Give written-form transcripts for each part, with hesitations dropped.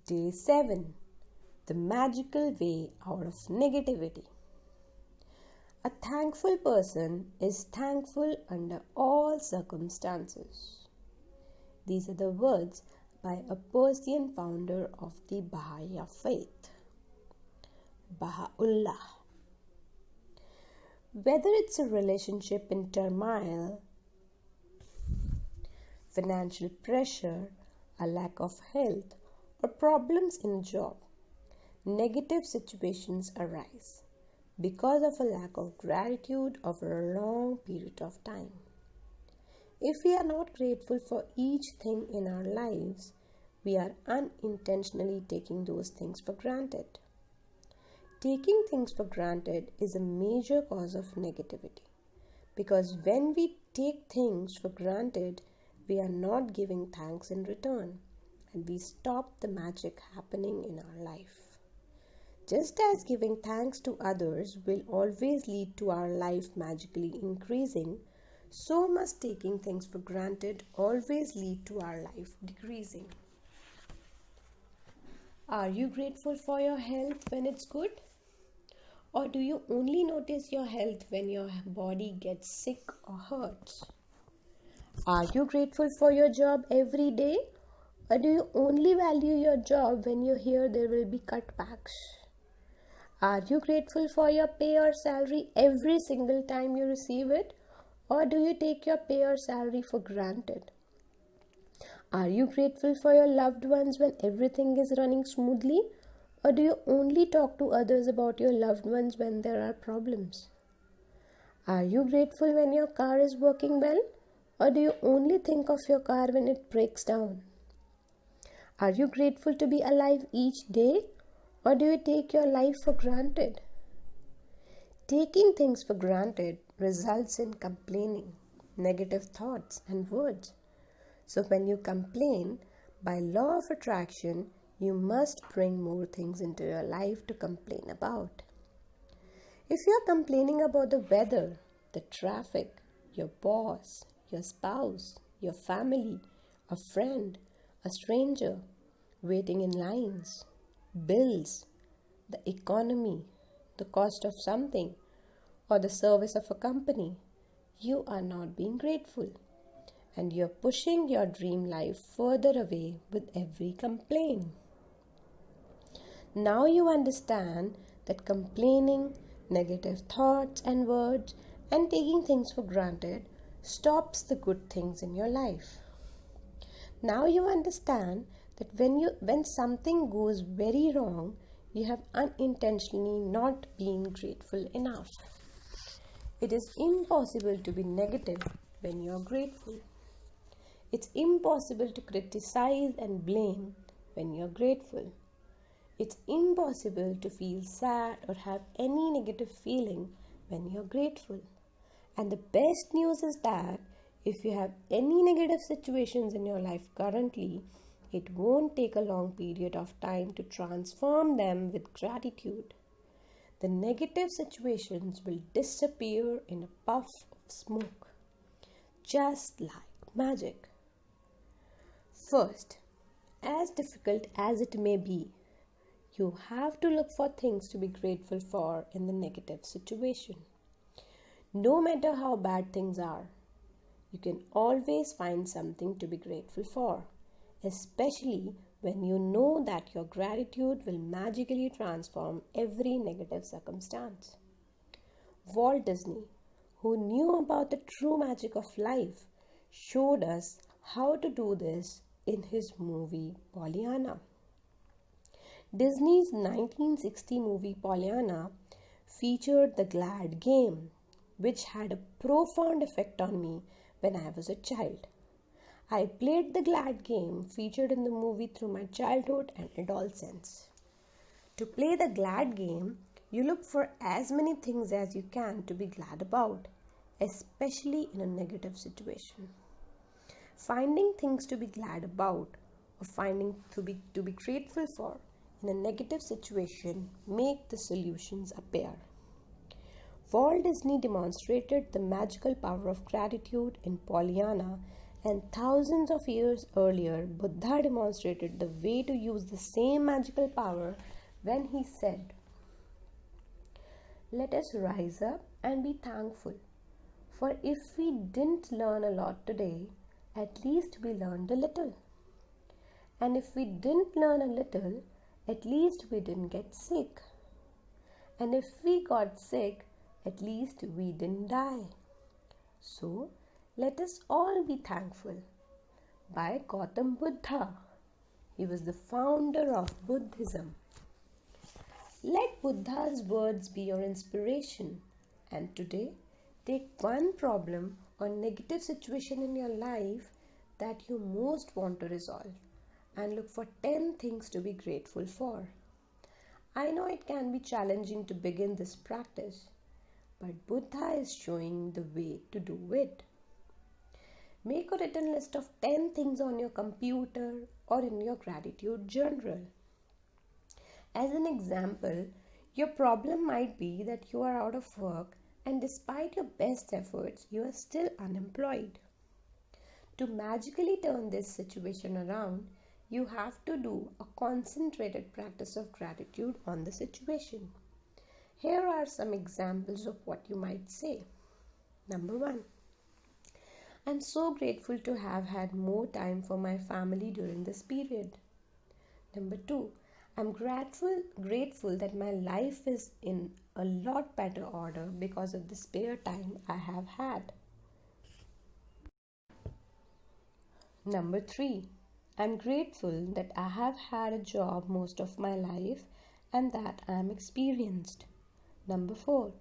Day 7. The magical way out of negativity. A thankful person is thankful under all circumstances. These are the words by a Persian founder of the Baha'i faith, Baha'u'llah. Whether it's a relationship in turmoil, financial pressure, a lack of health, or problems in a job, negative situations arise because of a lack of gratitude over a long period of time. If we are not grateful for each thing in our lives, we are unintentionally taking those things for granted. Taking things for granted is a major cause of negativity because when we take things for granted, we are not giving thanks in return and we stop the magic happening in our life. Just as giving thanks to others will always lead to our life magically increasing, so must taking things for granted always lead to our life decreasing. Are you grateful for your health when it's good? Or do you only notice your health when your body gets sick or hurts? Are you grateful for your job every day? Or do you only value your job when you hear there will be cutbacks? Are you grateful for your pay or salary every single time you receive it? Or do you take your pay or salary for granted? Are you grateful for your loved ones when everything is running smoothly? Or do you only talk to others about your loved ones when there are problems? Are you grateful when your car is working well? Or do you only think of your car when it breaks down? Are you grateful to be alive each day? Or do you take your life for granted? Taking things for granted results in complaining, negative thoughts and words. So when you complain, by law of attraction, you must bring more things into your life to complain about. If you are complaining about the weather, the traffic, your boss, your spouse, your family, a friend, a stranger, waiting in lines, bills, the economy, the cost of something, or the service of a company, you are not being grateful. And you're pushing your dream life further away with every complaint. Now you understand that complaining, negative thoughts and words, and taking things for granted stops the good things in your life. Now you understand that when something goes very wrong, you have unintentionally not been grateful enough. It is impossible to be negative when you are grateful. It's impossible to criticize and blame when you are grateful. It's impossible to feel sad or have any negative feeling when you are grateful. And the best news is that if you have any negative situations in your life currently, it won't take a long period of time to transform them with gratitude. The negative situations will disappear in a puff of smoke, just like magic. First, as difficult as it may be, you have to look for things to be grateful for in the negative situation. No matter how bad things are, you can always find something to be grateful for, especially when you know that your gratitude will magically transform every negative circumstance. Walt Disney, who knew about the true magic of life, showed us how to do this in his movie Pollyanna. Disney's 1960 movie Pollyanna featured the glad game, which had a profound effect on me when I was a child. I played the glad game featured in the movie through my childhood and adolescence. To play the glad game, you look for as many things as you can to be glad about, especially in a negative situation. Finding things to be glad about or finding to be grateful for in a negative situation make the solutions appear. Walt Disney demonstrated the magical power of gratitude in Pollyanna And thousands of years earlier, Buddha demonstrated the way to use the same magical power when he said, "Let us rise up and be thankful. For if we didn't learn a lot today, at least we learned a little. And if we didn't learn a little, at least we didn't get sick. And if we got sick, at least we didn't die. So, let us all be thankful." By Gautam Buddha. He was the founder of Buddhism. Let Buddha's words be your inspiration. And today, take one problem or negative situation in your life that you most want to resolve and look for 10 things to be grateful for. I know it can be challenging to begin this practice, but Buddha is showing the way to do it. Make a written list of 10 things on your computer or in your gratitude journal. As an example, your problem might be that you are out of work and despite your best efforts, you are still unemployed. To magically turn this situation around, you have to do a concentrated practice of gratitude on the situation. Here are some examples of what you might say. Number 1. I'm so grateful to have had more time for my family during this period. Number 2. I'm grateful that my life is in a lot better order because of the spare time I have had. Number 3. I'm grateful that I have had a job most of my life and that I am experienced. Number 4.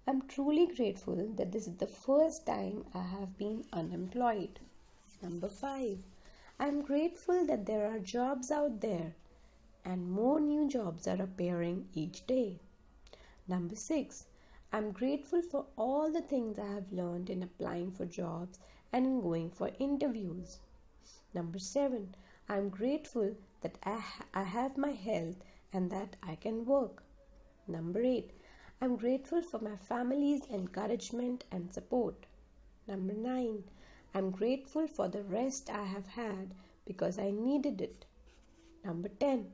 I'm truly grateful that this is the first time I have been unemployed. Number 5. I'm grateful that there are jobs out there and more new jobs are appearing each day. Number 6. I'm grateful for all the things I have learned in applying for jobs and in going for interviews. Number 7. I'm grateful that I have my health and that I can work. Number 8. I'm grateful for my family's encouragement and support. Number 9. I'm grateful for the rest I have had because I needed it. Number 10.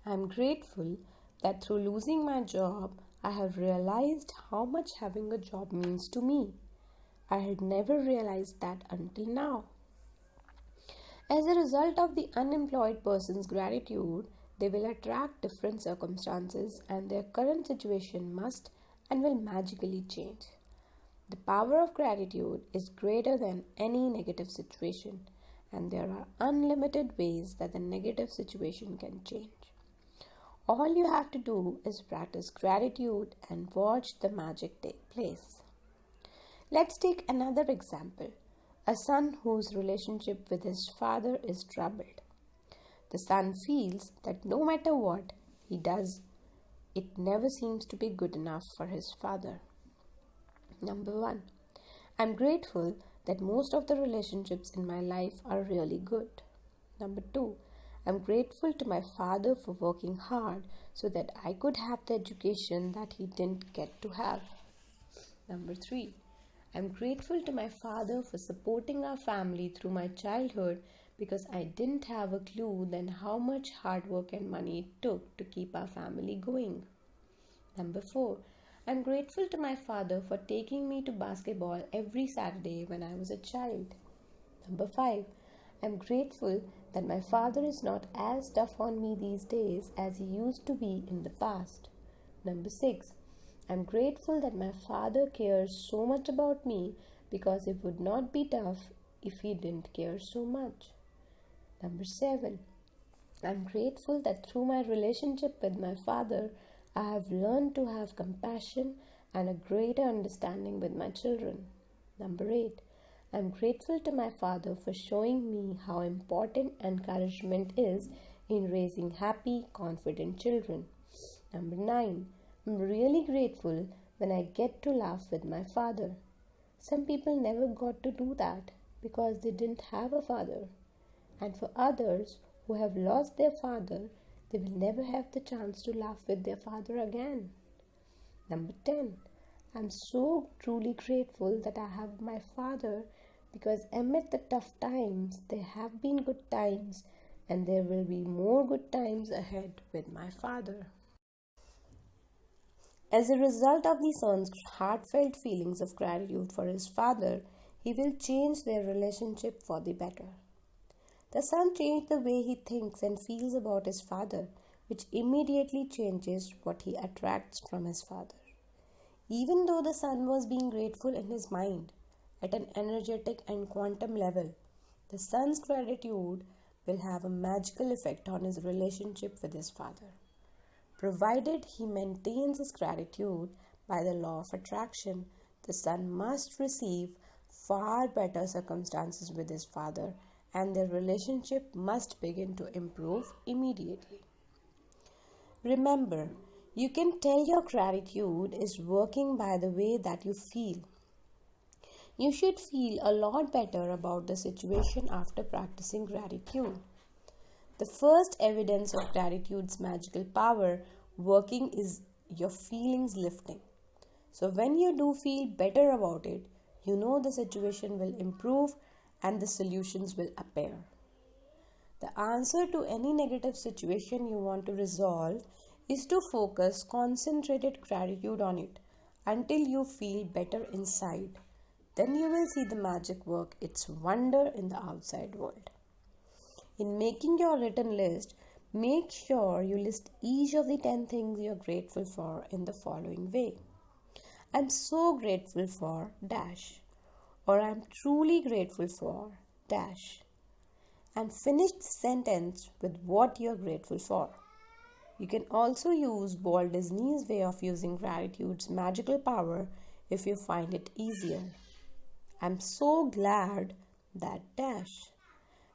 I'm grateful that through losing my job, I have realized how much having a job means to me. I had never realized that until now. As a result of the unemployed person's gratitude, they will attract different circumstances and their current situation must and will magically change. The power of gratitude is greater than any negative situation, and there are unlimited ways that the negative situation can change. All you have to do is practice gratitude and watch the magic take place. Let's take another example. A son whose relationship with his father is troubled. The son feels that no matter what he does, it never seems to be good enough for his father. Number 1. I'm grateful that most of the relationships in my life are really good. Number 2. I'm grateful to my father for working hard so that I could have the education that he didn't get to have. Number 3. I'm grateful to my father for supporting our family through my childhood because I didn't have a clue then how much hard work and money it took to keep our family going. Number 4. I'm grateful to my father for taking me to basketball every Saturday when I was a child. Number 5. I'm grateful that my father is not as tough on me these days as he used to be in the past. Number 6. I'm grateful that my father cares so much about me because it would not be tough if he didn't care so much. Number 7. I'm grateful that through my relationship with my father, I have learned to have compassion and a greater understanding with my children. Number 8. I'm grateful to my father for showing me how important encouragement is in raising happy, confident children. Number 9. I'm really grateful when I get to laugh with my father. Some people never got to do that because they didn't have a father. And for others who have lost their father, they will never have the chance to laugh with their father again. Number 10. I'm so truly grateful that I have my father because amid the tough times, there have been good times and there will be more good times ahead with my father. As a result of the son's heartfelt feelings of gratitude for his father, he will change their relationship for the better. The son changed the way he thinks and feels about his father, which immediately changes what he attracts from his father. Even though the son was being grateful in his mind, at an energetic and quantum level, the son's gratitude will have a magical effect on his relationship with his father. Provided he maintains his gratitude by the law of attraction, the son must receive far better circumstances with his father, and their relationship must begin to improve immediately. Remember, you can tell your gratitude is working by the way that you feel. You should feel a lot better about the situation after practicing gratitude. The first evidence of gratitude's magical power working is your feelings lifting. So, when you do feel better about it, you know the situation will improve and the solutions will appear. The answer to any negative situation you want to resolve is to focus concentrated gratitude on it until you feel better inside. Then you will see the magic work its wonder in the outside world. In making your written list, make sure you list each of the 10 things you're grateful for in the following way. I'm so grateful for dash, or I'm truly grateful for dash, and finish the sentence with what you're grateful for. You can also use Walt Disney's way of using gratitude's magical power if you find it easier. I'm so glad that dash,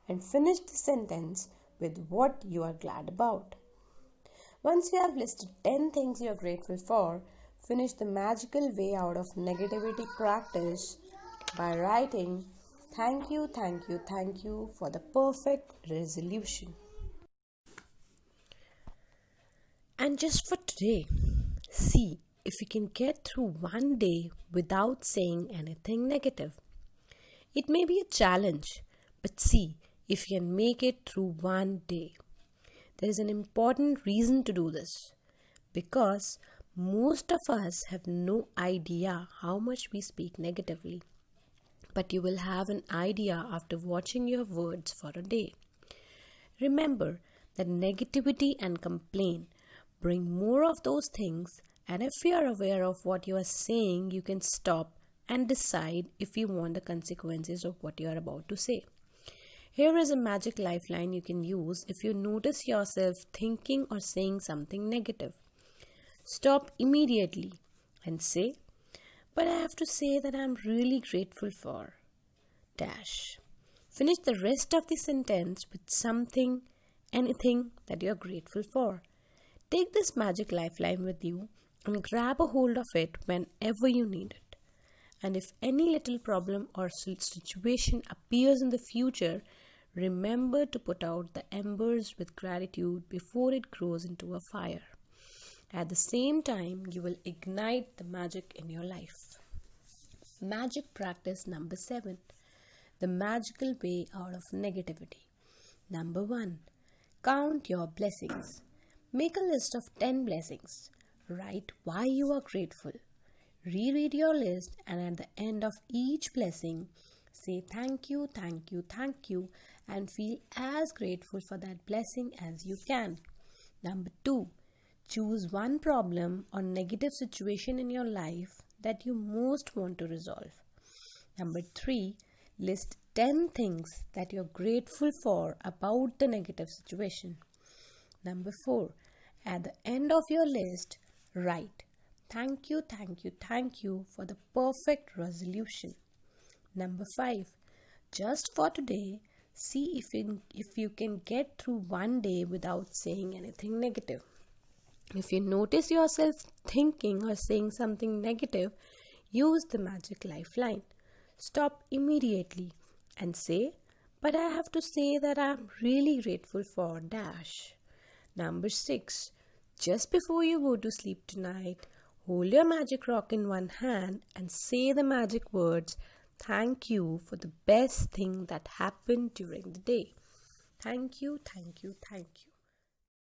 and finish the sentence with what you are glad about. Once you have listed 10 things you are grateful for, finish the magical way out of negativity practice by writing thank you, thank you, thank you for the perfect resolution. And just for today, see if you can get through one day without saying anything negative. It may be a challenge, but see if you can make it through one day. There is an important reason to do this because most of us have no idea how much we speak negatively. But you will have an idea after watching your words for a day. Remember that negativity and complaint bring more of those things, and if you are aware of what you are saying, you can stop and decide if you want the consequences of what you are about to say. Here is a magic lifeline you can use if you notice yourself thinking or saying something negative. Stop immediately and say, but I have to say that I am really grateful for dash. Finish the rest of the sentence with something, anything that you are grateful for. Take this magic lifeline with you and grab a hold of it whenever you need it. And if any little problem or situation appears in the future, remember to put out the embers with gratitude before it grows into a fire. At the same time, you will ignite the magic in your life. Magic practice number 7. The magical way out of negativity. Number 1. Count your blessings. Make a list of 10 blessings. Write why you are grateful. Reread your list and at the end of each blessing, say thank you, thank you, thank you and feel as grateful for that blessing as you can. Number 2. Choose one problem or negative situation in your life that you most want to resolve. Number 3. List 10 things that you're grateful for about the negative situation. Number 4. At the end of your list, write thank you, thank you, thank you for the perfect resolution. Number 5. Just for today, see if you can get through one day without saying anything negative. If you notice yourself thinking or saying something negative, use the magic lifeline. Stop immediately and say, but I have to say that I am really grateful for dash. Number 6. Just before you go to sleep tonight, Hold your magic rock in one hand and say the magic words, "Thank you for the best thing that happened during the day." Thank you, thank you, thank you.